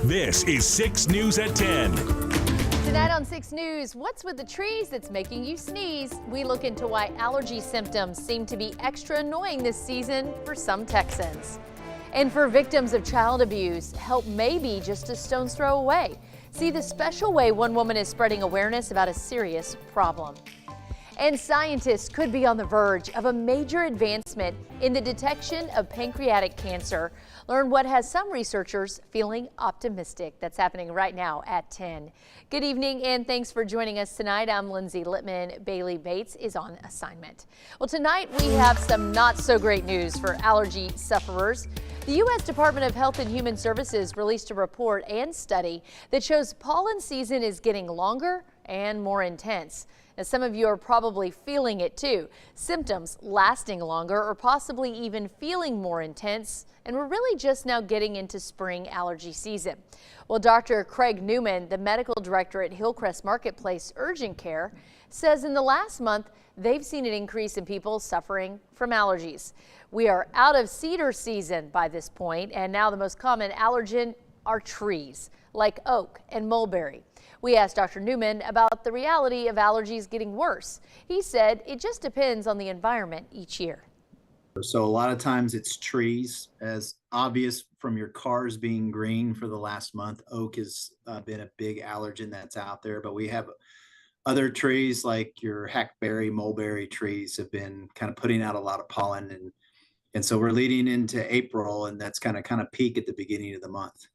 This is 6 News at 10. Tonight on 6 News, what's with the trees that's making you sneeze? We look into why allergy symptoms seem to be extra annoying this season for some Texans. And for victims of child abuse, help may be just a stone's throw away. See the special way one woman is spreading awareness about a serious problem. And scientists could be on the verge of a major advancement in the detection of pancreatic cancer. Learn what has some researchers feeling optimistic. That's happening right now at 10. Good evening and thanks for joining us tonight. I'm Lindsay Littman. Bailey Bates is on assignment. Well, tonight we have some not so great news for allergy sufferers. The U.S. Department of Health and Human Services released a report and study that shows pollen season is getting longer and more intense. Now, some of you are probably feeling it too. Symptoms lasting longer or possibly even feeling more intense. And we're really just now getting into spring allergy season. Well, Dr. Craig Newman, the medical director at Hillcrest Marketplace Urgent Care, says in the last month, they've seen an increase in people suffering from allergies. We are out of cedar season by this point, and now the most common allergen are trees like oak and mulberry. We asked Dr. Newman about the reality of allergies getting worse. He said it just depends on the environment each year. So a lot of times it's trees, as obvious from your cars being green for the last month. Oak has been a big allergen that's out there, but we have other trees like your hackberry, mulberry trees have been kind of putting out a lot of pollen. And so we're leading into April, and that's kind of peak at the beginning of the month.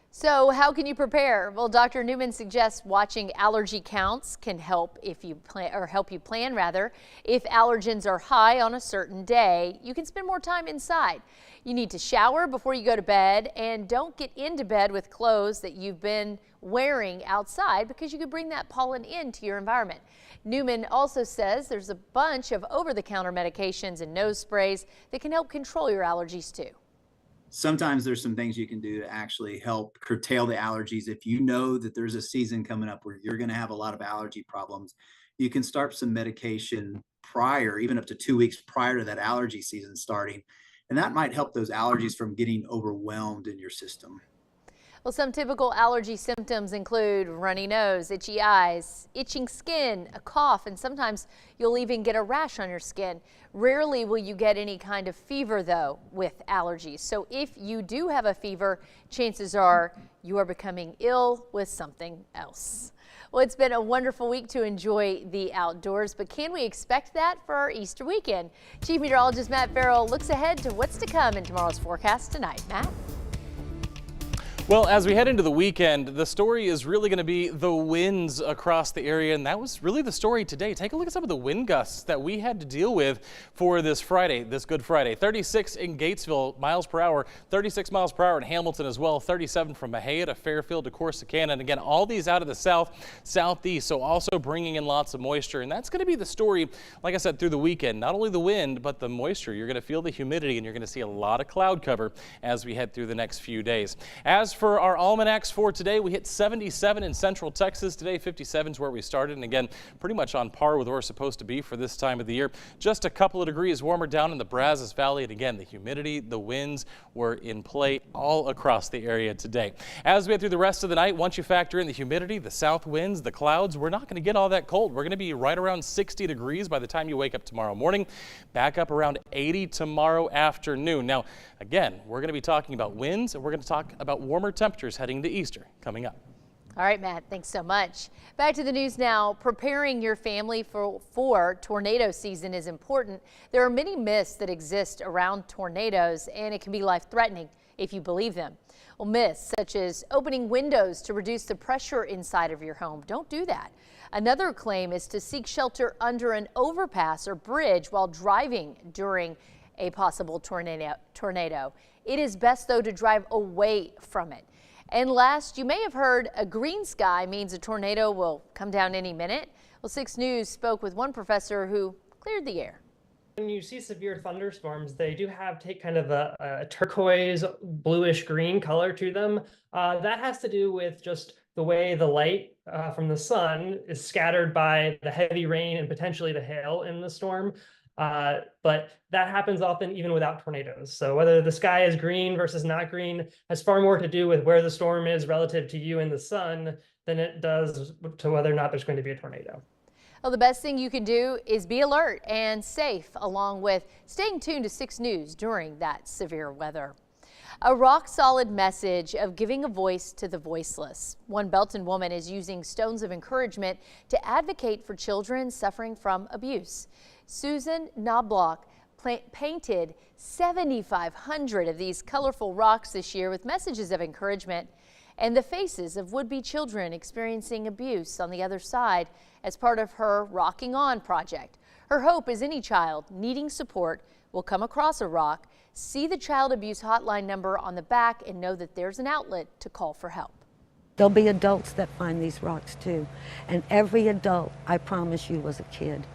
So how can you prepare? Well, Dr. Newman suggests watching allergy counts can help if you plan, or help you plan rather. If allergens are high on a certain day, you can spend more time inside. You need to shower before you go to bed, and don't get into bed with clothes that you've been wearing outside because you could bring that pollen into your environment. Newman also says there's a bunch of over-the-counter medications and nose sprays that can help control your allergies too. Sometimes there's some things you can do to actually help curtail the allergies. If you know that there's a season coming up where you're going to have a lot of allergy problems, you can start some medication prior, even up to 2 weeks prior to that allergy season starting. And that might help those allergies from getting overwhelmed in your system. Well, some typical allergy symptoms include runny nose, itchy eyes, itching skin, a cough, and sometimes you'll even get a rash on your skin. Rarely will you get any kind of fever, though, with allergies. So if you do have a fever, chances are you are becoming ill with something else. Well, it's been a wonderful week to enjoy the outdoors, but can we expect that for our Easter weekend? Chief Meteorologist Matt Farrell looks ahead to what's to come in tomorrow's forecast tonight. Matt? Well, as we head into the weekend, the story is really going to be the winds across the area, and that was really the story today. Take a look at some of the wind gusts that we had to deal with for this Friday, this Good Friday. 36 in Gatesville miles per hour, 36 miles per hour in Hamilton as well, 37 from Mexia to Fairfield to Corsicana, and again, all these out of the south, southeast, so also bringing in lots of moisture, and that's going to be the story, like I said, through the weekend. Not only the wind, but the moisture. You're going to feel the humidity, and you're going to see a lot of cloud cover as we head through the next few days. As for our almanacs for today, we hit 77 in central Texas today. 57 is where we started, and again, pretty much on par with where we're supposed to be for this time of the year. Just a couple of degrees warmer down in the Brazos Valley, and again, the humidity, the winds were in play all across the area today. As we head through the rest of the night, once you factor in the humidity, the south winds, the clouds, we're not going to get all that cold. We're going to be right around 60 degrees by the time you wake up tomorrow morning, back up around 80 tomorrow afternoon. Now, again, we're going to be talking about winds, and we're going to talk about warmer temperatures heading to Easter coming up. All right, Matt, thanks so much. Back to the news now. Preparing your family for tornado season is important. There are many myths that exist around tornadoes, and it can be life-threatening if you believe them. Well, myths such as opening windows to reduce the pressure inside of your home. Don't do that. Another claim is to seek shelter under an overpass or bridge while driving during a possible tornado. It is best, though, to drive away from it. And last, you may have heard a green sky means a tornado will come down any minute. Well, 6 News spoke with one professor who cleared the air. When you see severe thunderstorms, they do take kind of a turquoise, bluish green color to them. That has to do with just the way the light from the sun is scattered by the heavy rain and potentially the hail in the storm. But that happens often even without tornadoes. So whether the sky is green versus not green has far more to do with where the storm is relative to you and the sun than it does to whether or not there's going to be a tornado. Well, the best thing you can do is be alert and safe, along with staying tuned to 6 News during that severe weather. A rock-solid message of giving a voice to the voiceless. One Belton woman is using stones of encouragement to advocate for children suffering from abuse. Susan Knobloch painted 7,500 of these colorful rocks this year with messages of encouragement and the faces of would-be children experiencing abuse on the other side as part of her Rocking On project. Her hope is any child needing support will come across a rock, see the child abuse hotline number on the back, and know that there's an outlet to call for help. There'll be adults that find these rocks too. And every adult, I promise you, was a kid.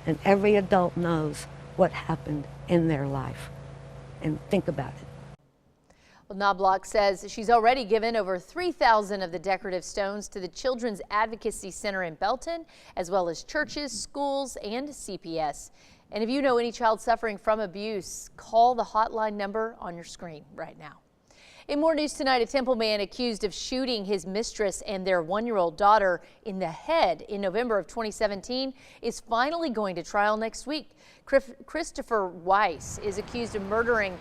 And every adult knows what happened in their life. And think about it. Well, Knobloch says she's already given over 3,000 of the decorative stones to the Children's Advocacy Center in Belton, as well as churches, schools, and CPS. And if you know any child suffering from abuse, call the hotline number on your screen right now. In more news tonight, a Temple man accused of shooting his mistress and their 1-year-old daughter in the head in November of 2017 is finally going to trial next week. Christopher Weiss is accused of murdering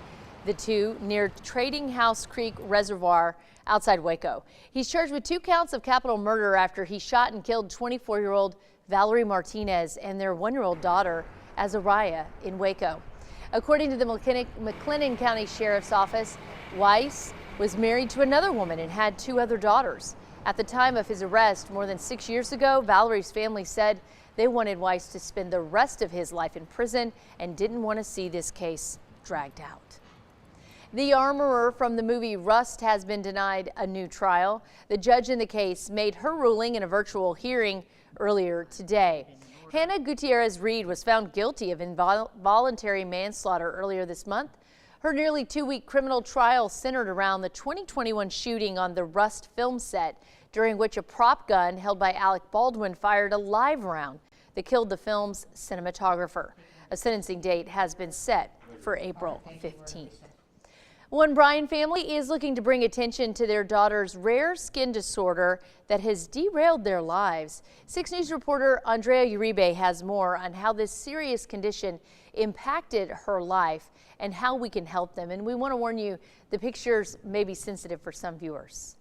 the two near Trading House Creek Reservoir outside Waco. He's charged with 2 counts of capital murder after he shot and killed 24-year-old Valerie Martinez and their 1-year-old daughter, Azariah, in Waco. According to the McLennan County Sheriff's Office, Weiss was married to another woman and had 2 other daughters. At the time of his arrest more than 6 years ago, Valerie's family said they wanted Weiss to spend the rest of his life in prison and didn't want to see this case dragged out. The armorer from the movie Rust has been denied a new trial. The judge in the case made her ruling in a virtual hearing earlier today. Hannah Gutierrez-Reed was found guilty of involuntary manslaughter earlier this month. Her nearly 2-week criminal trial centered around the 2021 shooting on the Rust film set, during which a prop gun held by Alec Baldwin fired a live round that killed the film's cinematographer. A sentencing date has been set for April 15th. One Bryan family is looking to bring attention to their daughter's rare skin disorder that has derailed their lives. 6 News reporter Andrea Uribe has more on how this serious condition impacted her life and how we can help them. And we want to warn you, the pictures may be sensitive for some viewers.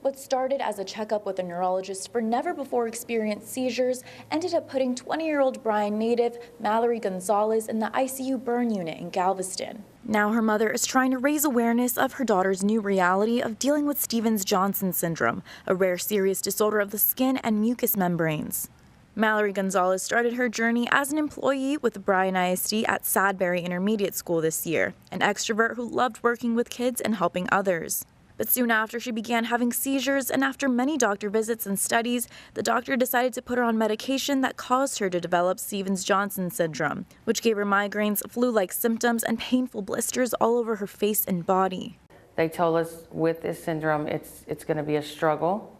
What started as a checkup with a neurologist for never-before-experienced seizures ended up putting 20-year-old Bryan native Mallory Gonzalez in the ICU burn unit in Galveston. Now her mother is trying to raise awareness of her daughter's new reality of dealing with Stevens-Johnson syndrome, a rare serious disorder of the skin and mucous membranes. Mallory Gonzalez started her journey as an employee with Bryan ISD at Sadberry Intermediate School this year, an extrovert who loved working with kids and helping others. But soon after, she began having seizures, and after many doctor visits and studies, the doctor decided to put her on medication that caused her to develop Stevens-Johnson syndrome, which gave her migraines, flu-like symptoms, and painful blisters all over her face and body. They told us with this syndrome, it's going to be a struggle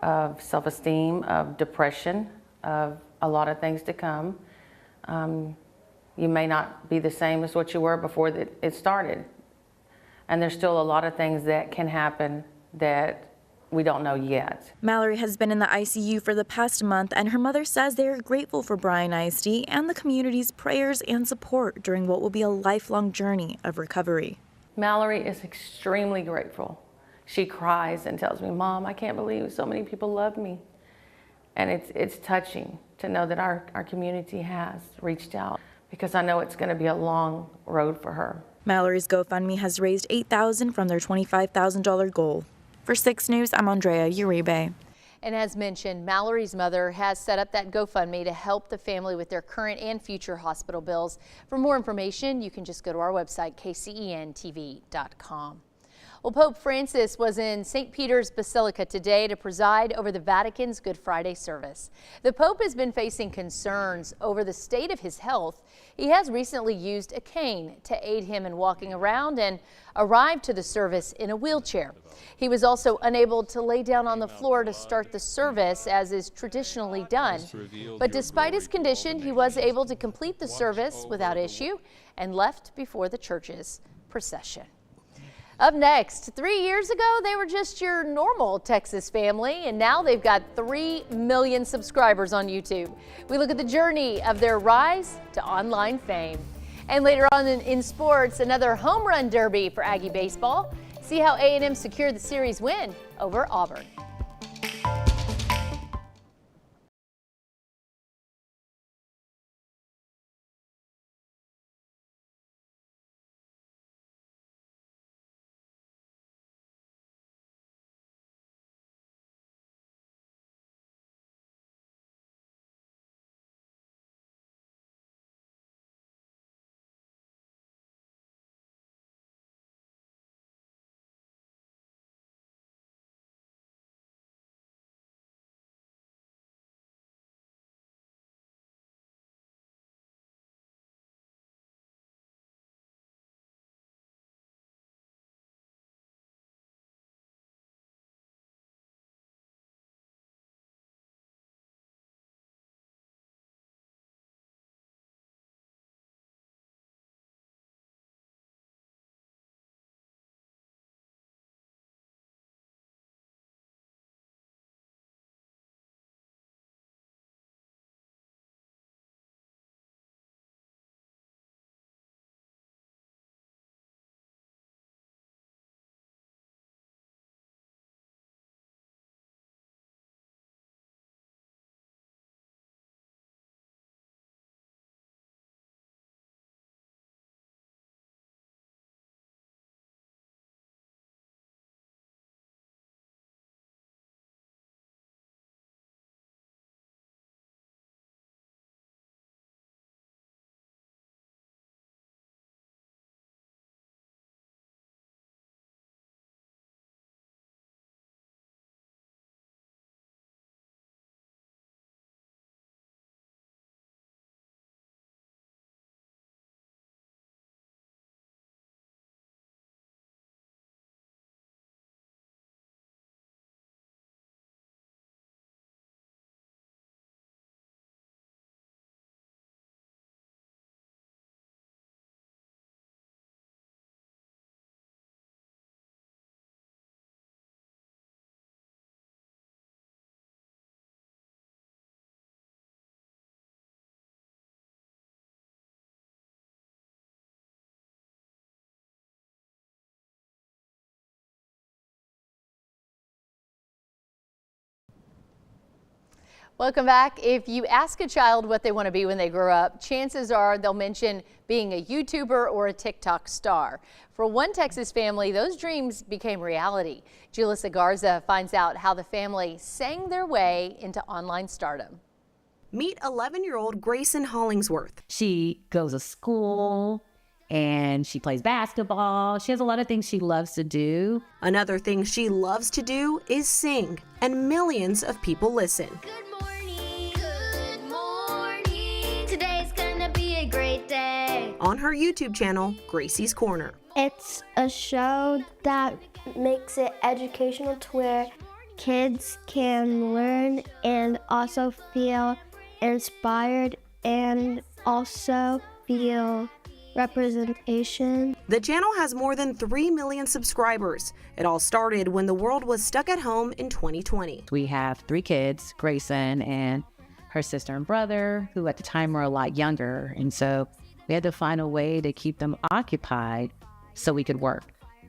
of self-esteem, of depression, of a lot of things to come. You may not be the same as what you were before it started. And there's still a lot of things that can happen that we don't know yet. Mallory has been in the ICU for the past month, and her mother says they are grateful for Bryan ISD and the community's prayers and support during what will be a lifelong journey of recovery. Mallory is extremely grateful. She cries and tells me, "Mom, I can't believe so many people love me." And it's touching to know that our community has reached out, because I know it's going to be a long road for her. Mallory's GoFundMe has raised $8,000 from their $25,000 goal. For 6 News, I'm Andrea Uribe. And as mentioned, Mallory's mother has set up that GoFundMe to help the family with their current and future hospital bills. For more information, you can just go to our website, kcentv.com. Well, Pope Francis was in St. Peter's Basilica today to preside over the Vatican's Good Friday service. The Pope has been facing concerns over the state of his health. He has recently used a cane to aid him in walking around and arrived to the service in a wheelchair. He was also unable to lay down on the floor to start the service, as is traditionally done. But despite his condition, he was able to complete the service without issue and left before the church's procession. Up next, 3 years ago, they were just your normal Texas family, and now they've got 3 million subscribers on YouTube. We look at the journey of their rise to online fame. And later on in sports, another home run derby for Aggie baseball. See how A&M secured the series win over Auburn. Welcome back. If you ask a child what they want to be when they grow up, chances are they'll mention being a YouTuber or a TikTok star. For one Texas family, those dreams became reality. Julissa Garza finds out how the family sang their way into online stardom. Meet 11-year-old Grayson Hollingsworth. She goes to school and she plays basketball. She has a lot of things she loves to do. Another thing she loves to do is sing, and millions of people listen. Good morning. Good morning. Today's gonna be a great day. On her YouTube channel, Gracie's Corner. It's a show that makes it educational to where kids can learn and also feel inspired and also feel representation. The channel has more than 3 million subscribers. It all started when the world was stuck at home in 2020. We have 3 kids, Grayson and her sister and brother, who at the time were a lot younger. And so we had to find a way to keep them occupied so we could work.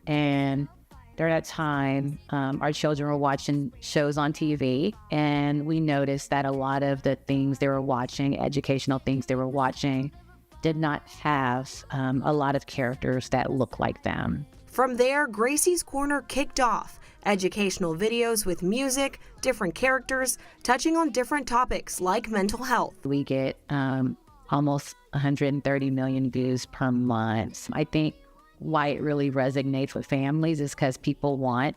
And during that time, our children were watching shows on TV, and we noticed that a lot of the things they were watching, educational things they were watching, did not have a lot of characters that look like them. From there, Gracie's Corner kicked off. Educational videos with music, different characters, touching on different topics like mental health. We get almost 130 million views per month. I think why it really resonates with families is because people want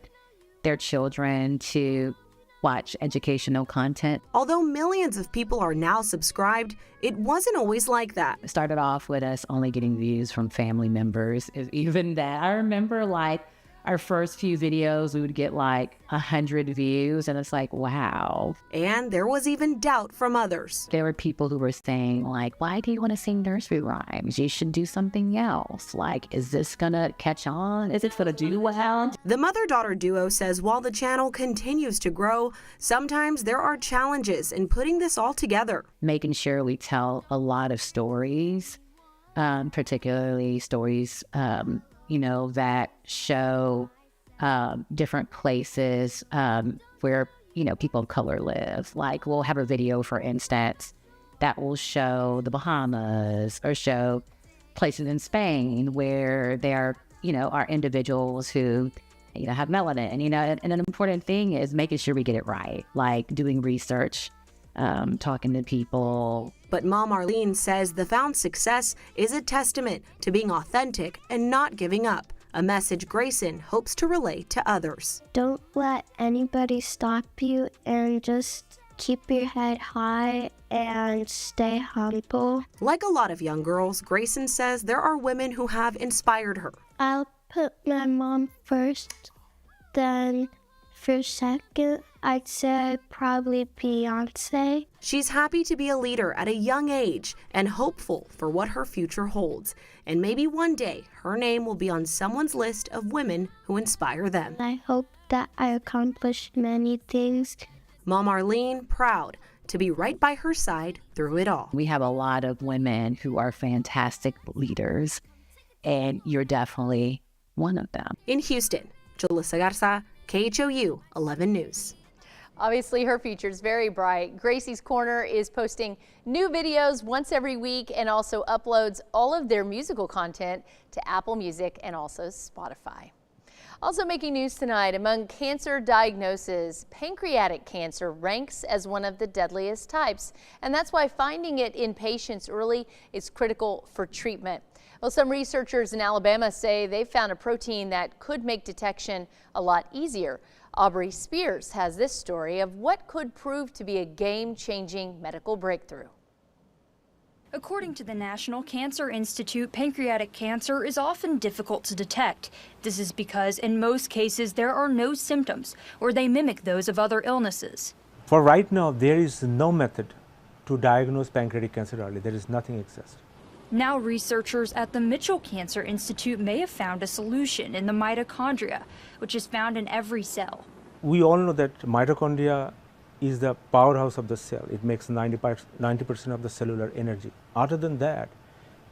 their children to watch educational content. Although millions of people are now subscribed, it wasn't always like that. It started off with us only getting views from family members. Even that, I remember like our first few videos, we would get like 100 views, and it's like, wow. And there was even doubt from others. There were people who were saying like, why do you want to sing nursery rhymes? You should do something else. Like, is this gonna catch on? Is it gonna do well? The mother-daughter duo says while the channel continues to grow, sometimes there are challenges in putting this all together. Making sure we tell a lot of stories, particularly stories that show different places where, people of color live. Like we'll have a video, for instance, that will show the Bahamas or show places in Spain where there are individuals who, have melanin. And an important thing is making sure we get it right, like doing research, talking to people. But Mom Arlene says the found success is a testament to being authentic and not giving up, a message Grayson hopes to relay to others. Don't let anybody stop you, and just keep your head high and stay humble. Like a lot of young girls, Grayson says there are women who have inspired her. I'll put my mom first, then for second, I'd say probably Beyonce. She's happy to be a leader at a young age and hopeful for what her future holds. And maybe one day her name will be on someone's list of women who inspire them. I hope that I accomplished many things. Mom Arlene, proud to be right by her side through it all. We have a lot of women who are fantastic leaders, and you're definitely one of them. In Houston, Julissa Garza, KHOU 11 News. Obviously, her future is very bright. Gracie's Corner is posting new videos once every week and also uploads all of their musical content to Apple Music and also Spotify. Also making news tonight, among cancer diagnoses, pancreatic cancer ranks as one of the deadliest types, and that's why finding it in patients early is critical for treatment. Well, some researchers in Alabama say they've found a protein that could make detection a lot easier. Aubrey Spears has this story of what could prove to be a game-changing medical breakthrough. According to the National Cancer Institute, pancreatic cancer is often difficult to detect. This is because in most cases there are no symptoms, or they mimic those of other illnesses. For right now, there is no method to diagnose pancreatic cancer early. There is nothing exists. Now researchers at the Mitchell Cancer Institute may have found a solution in the mitochondria, which is found in every cell. We all know that mitochondria is the powerhouse of the cell. It makes 90% of the cellular energy. Other than that,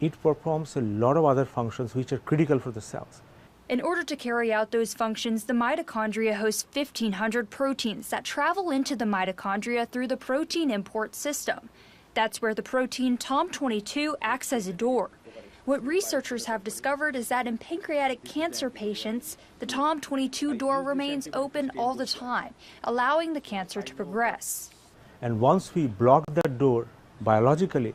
it performs a lot of other functions which are critical for the cells. In order to carry out those functions, the mitochondria hosts 1,500 proteins that travel into the mitochondria through the protein import system. That's where the protein TOM22 acts as a door. What researchers have discovered is that in pancreatic cancer patients, the TOM22 door remains open all the time, allowing the cancer to progress. And once we block that door biologically,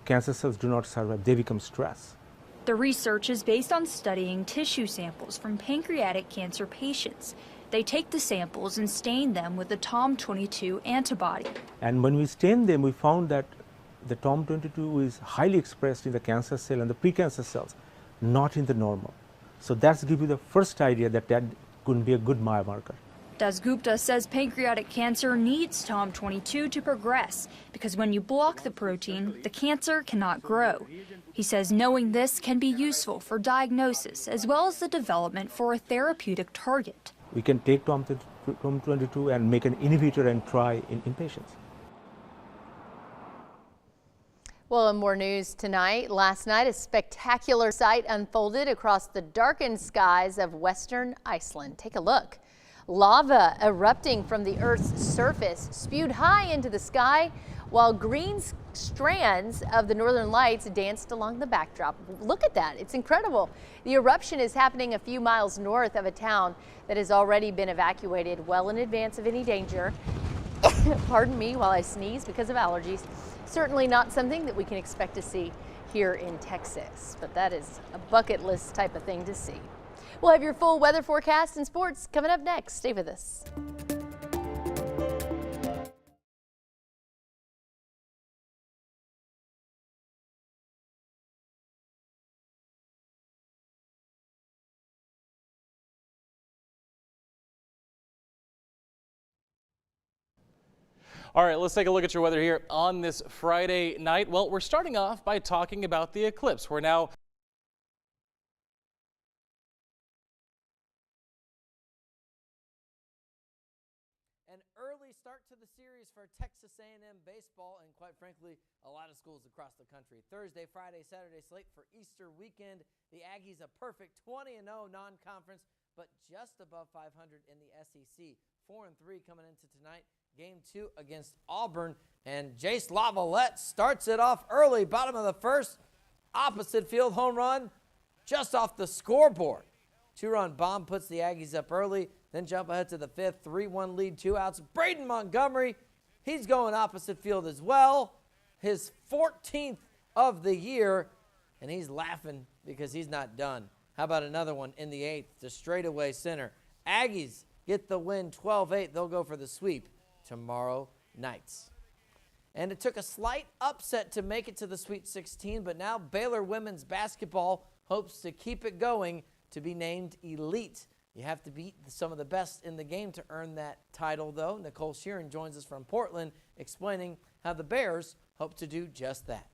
cancer cells do not survive, they become stressed. The research is based on studying tissue samples from pancreatic cancer patients. They take the samples and stain them with the TOM22 antibody. And when we stain them, we found that the TOM22 is highly expressed in the cancer cell and the precancer cells, not in the normal. So that's give you the first idea that that could be a good biomarker. Dasgupta says pancreatic cancer needs TOM22 to progress because when you block the protein, the cancer cannot grow. He says knowing this can be useful for diagnosis as well as the development for a therapeutic target. We can take TOM22 and make an inhibitor and try in patients. Well, in more news tonight, last night a spectacular sight unfolded across the darkened skies of western Iceland. Take a look. Lava erupting from the Earth's surface spewed high into the sky while green strands of the northern lights danced along the backdrop. Look at that. It's incredible. The eruption is happening a few miles north of a town that has already been evacuated well in advance of any danger. Pardon me while I sneeze because of allergies. Certainly not something that we can expect to see here in Texas, but that is a bucket list type of thing to see. We'll have your full weather forecast and sports coming up next. Stay with us. All right, let's take a look at your weather here on this Friday night. Well, we're starting off by talking about the eclipse. We're now an early start to the series for Texas A&M baseball and, quite frankly, a lot of schools across the country. Thursday, Friday, Saturday slate for Easter weekend. The Aggies a perfect 20-0 non-conference, but just above 500 in the SEC. 4-3 coming into tonight. Game 2 against Auburn, and Jace Lavalette starts it off early, bottom of the first, opposite field home run, just off the scoreboard. 2-run bomb puts the Aggies up early, then jump ahead to the 5th, 3-1 lead, 2 outs. Braden Montgomery, he's going opposite field as well, his 14th of the year, and he's laughing because he's not done. How about another one in the 8th to straightaway center? Aggies get the win 12-8. They'll go for the sweep tomorrow nights. And it took a slight upset to make it to the Sweet 16, but now Baylor women's basketball hopes to keep it going to be named elite. You have to beat some of the best in the game to earn that title, though. Nicole Sheeran joins us from Portland explaining how the Bears hope to do just that.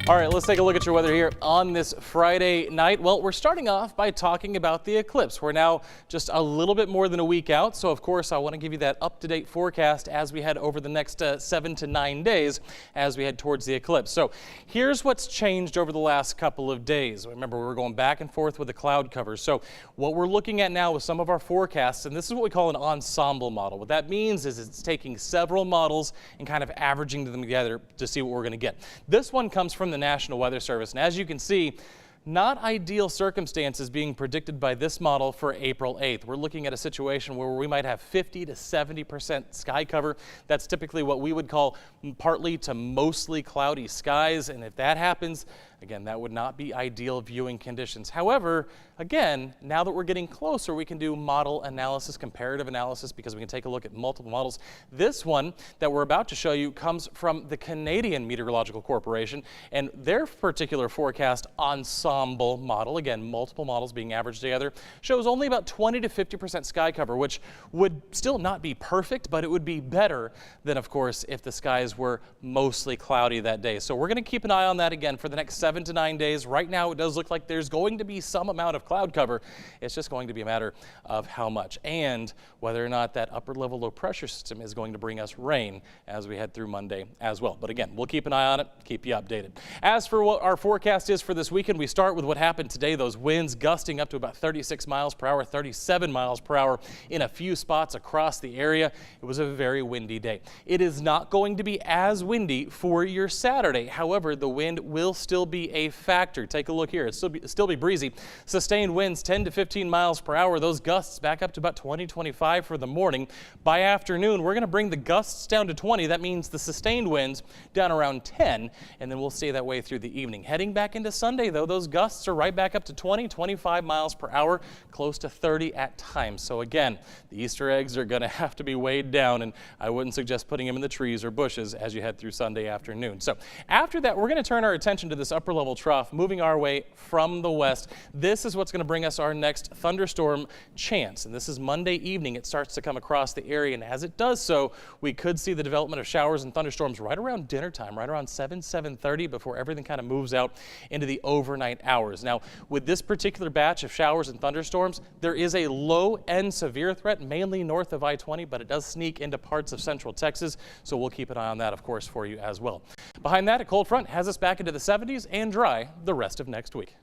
All right, let's take a look at your weather here on this Friday night. Well, we're starting off by talking about the eclipse. We're now just a little bit more than a week out, so of course I want to give you that up-to-date forecast as we head over the next 7 to 9 days as we head towards the eclipse. So here's what's changed over the last couple of days. Remember, we were going back and forth with the cloud covers. So what we're looking at now with some of our forecasts, and this is what we call an ensemble model. What that means is it's taking several models and kind of averaging them together to see what we're going to get. This one comes from the National Weather Service, and as you can see, not ideal circumstances being predicted by this model for April 8th. We're looking at a situation where we might have 50 to 70% sky cover. That's typically what we would call partly to mostly cloudy skies, and if that happens, again, that would not be ideal viewing conditions. However, again, now that we're getting closer, we can do model analysis, comparative analysis, because we can take a look at multiple models. This one that we're about to show you comes from the Canadian Meteorological Corporation, and their particular forecast ensemble model, again, multiple models being averaged together, shows only about 20 to 50% sky cover, which would still not be perfect, but it would be better than, of course, if the skies were mostly cloudy that day. So we're going to keep an eye on that again for the next 7 to 9 days. Right now, it does look like there's going to be some amount of cloud cover. It's just going to be a matter of how much and whether or not that upper level low pressure system is going to bring us rain as we head through Monday as well. But again, we'll keep an eye on it, keep you updated. As for what our forecast is for this weekend, we start with what happened today. Those winds gusting up to about 36 miles per hour, 37 miles per hour in a few spots across the area. It was a very windy day. It is not going to be as windy for your Saturday. However, the wind will still be be a factor. Take a look here. It'll still be breezy. Sustained winds 10 to 15 miles per hour. Those gusts back up to about 20-25 for the morning. By afternoon, we're going to bring the gusts down to 20. That means the sustained winds down around 10, and then we'll stay that way through the evening. Heading back into Sunday, though, those gusts are right back up to 20-25 miles per hour, close to 30 at times. So again, the Easter eggs are going to have to be weighed down, and I wouldn't suggest putting them in the trees or bushes as you head through Sunday afternoon. So after that, we're going to turn our attention to this upper level trough, moving our way from the west. This is what's going to bring us our next thunderstorm chance, and this is Monday evening. It starts to come across the area, and as it does so, we could see the development of showers and thunderstorms right around dinner time, right around 7:30 before everything kind of moves out into the overnight hours. Now, with this particular batch of showers and thunderstorms, there is a low-end severe threat, mainly north of I-20, but it does sneak into parts of central Texas, so we'll keep an eye on that, of course, for you as well. Behind that, a cold front has us back into the 70s and dry the rest of next week.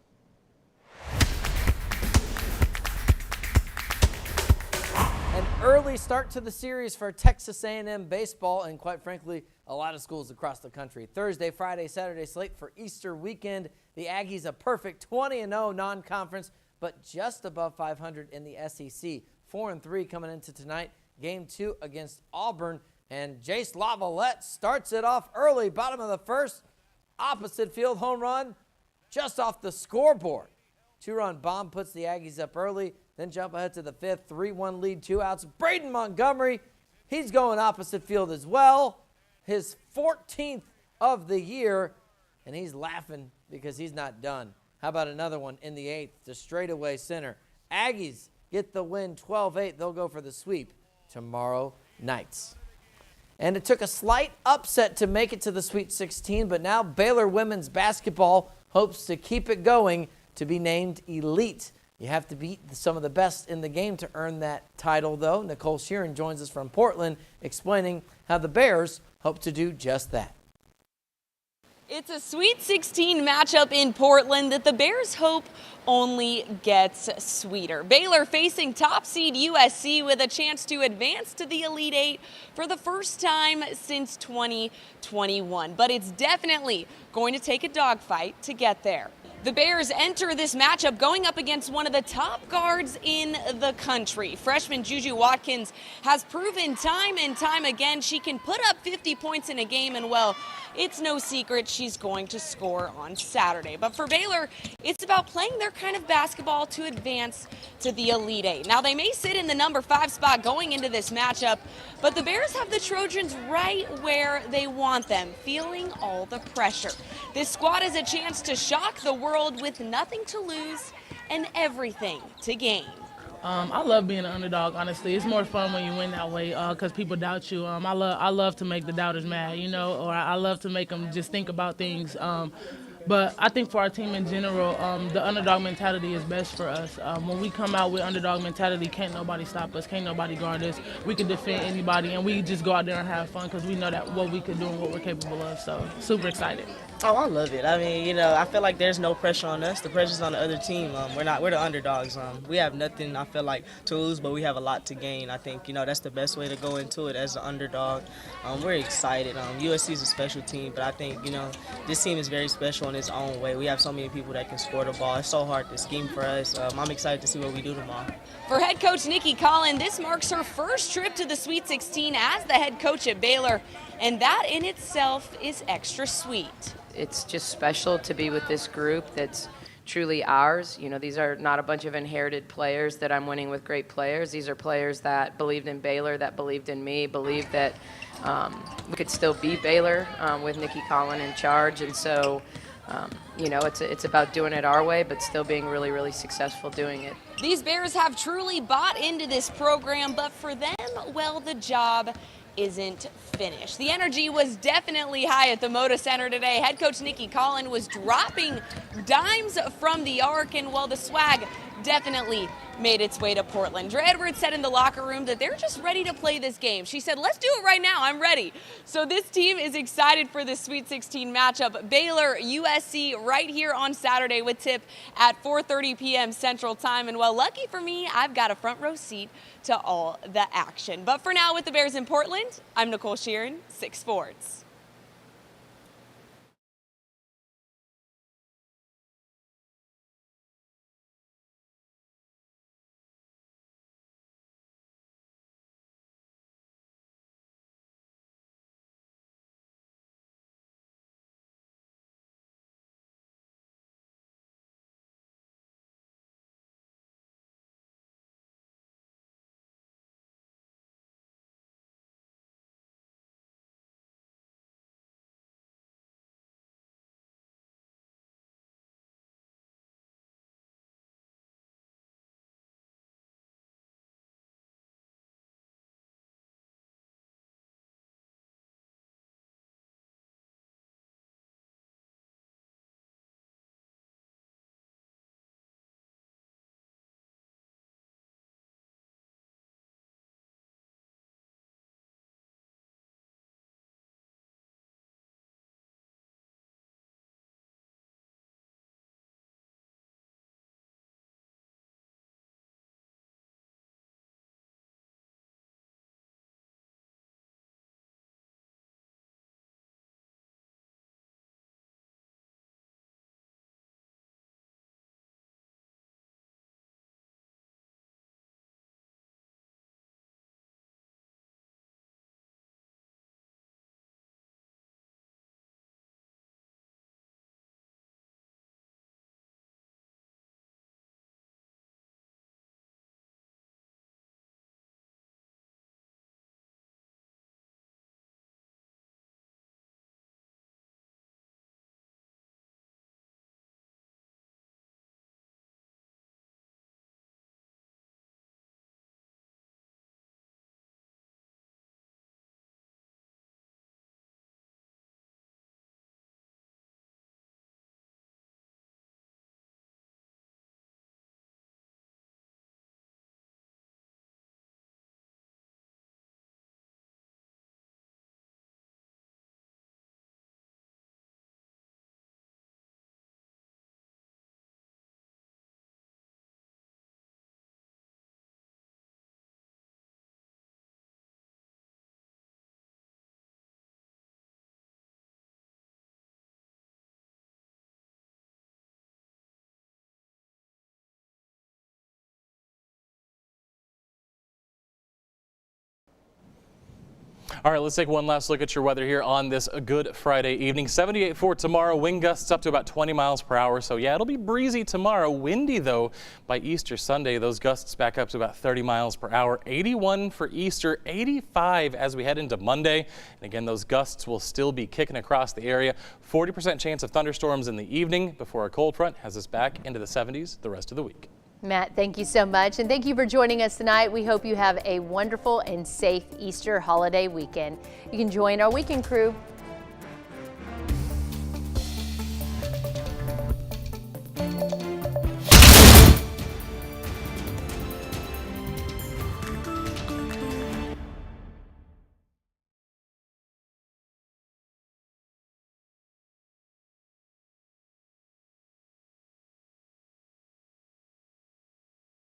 An early start to the series for Texas A&M baseball and, quite frankly, a lot of schools across the country. Thursday, Friday, Saturday slate for Easter weekend. The Aggies a perfect 20-0 non-conference, but just above 500 in the SEC. 4-3 coming into tonight. Game 2 against Auburn. And Jace Lavalette starts it off early, bottom of the first. Opposite field home run just off the scoreboard. 2-run bomb puts the Aggies up early. Then jump ahead to the fifth, 3-1 lead, 2 outs. Braden Montgomery, he's going opposite field as well. His 14th of the year, and he's laughing because he's not done. How about another one in the 8th to straightaway center? Aggies get the win 12-8. They'll go for the sweep tomorrow night. And it took a slight upset to make it to the Sweet 16, but now Baylor women's basketball hopes to keep it going to be named elite. You have to beat some of the best in the game to earn that title, though. Nicole Sheeran joins us from Portland, explaining how the Bears hope to do just that. It's a Sweet 16 matchup in Portland that the Bears hope only gets sweeter. Baylor facing top seed USC with a chance to advance to the Elite Eight for the first time since 2021. But it's definitely going to take a dogfight to get there. The Bears enter this matchup going up against one of the top guards in the country. Freshman Juju Watkins has proven time and time again she can put up 50 points in a game, and well, it's no secret she's going to score on Saturday. But for Baylor, it's about playing their kind of basketball to advance to the Elite Eight. Now, they may sit in the number 5 spot going into this matchup, but the Bears have the Trojans right where they want them, feeling all the pressure. This squad has a chance to shock the world with nothing to lose and everything to gain. I love being an underdog, honestly. It's more fun when you win that way because people doubt you. I love to make the doubters mad, you know, or I love to make them just think about things. But I think for our team in general, the underdog mentality is best for us. When we come out with underdog mentality, can't nobody stop us, can't nobody guard us. We can defend anybody, and we just go out there and have fun because we know that what we can do and what we're capable of. So super excited. Oh, I love it. I mean, you know, I feel like there's no pressure on us. The pressure's on the other team. We're the underdogs. We have nothing, I feel like, to lose, but we have a lot to gain. I think, you know, that's the best way to go into it as an underdog. We're excited. USC is a special team, but I think, you know, this team is very special in its own way. We have so many people that can score the ball. It's so hard to scheme for us. I'm excited to see what we do tomorrow. For head coach Nicki Collen, this marks her first trip to the Sweet 16 as the head coach at Baylor, and that in itself is extra sweet. It's just special to be with this group that's truly ours. You know, these are not a bunch of inherited players that I'm winning with great players. These are players that believed in Baylor, that believed in me, believed that we could still be Baylor with Nicki Collen in charge. And so, you know, it's about doing it our way, but still being really, really successful doing it. These Bears have truly bought into this program, but for them, well, the job isn't finished. The energy was definitely high at the Moda Center today. Head coach Nicki Collen was dropping dimes from the arc, and while the swag definitely made its way to Portland. Dre Edwards said in the locker room that they're just ready to play this game. She said, let's do it right now. I'm ready. So this team is excited for this Sweet 16 matchup. Baylor, USC right here on Saturday with tip at 4:30 p.m. Central Time. And well, lucky for me, I've got a front row seat to all the action. But for now with the Bears in Portland, I'm Nicole Sheeran, 6 Sports. All right, let's take one last look at your weather here on this Good Friday evening. 78 for tomorrow, wind gusts up to about 20 miles per hour. So yeah, it'll be breezy tomorrow. Windy though by Easter Sunday. Those gusts back up to about 30 miles per hour. 81 for Easter, 85 as we head into Monday. And again, those gusts will still be kicking across the area. 40% chance of thunderstorms in the evening before a cold front has us back into the 70s the rest of the week. Matt, thank you so much. And thank you for joining us tonight. We hope you have a wonderful and safe Easter holiday weekend. You can join our weekend crew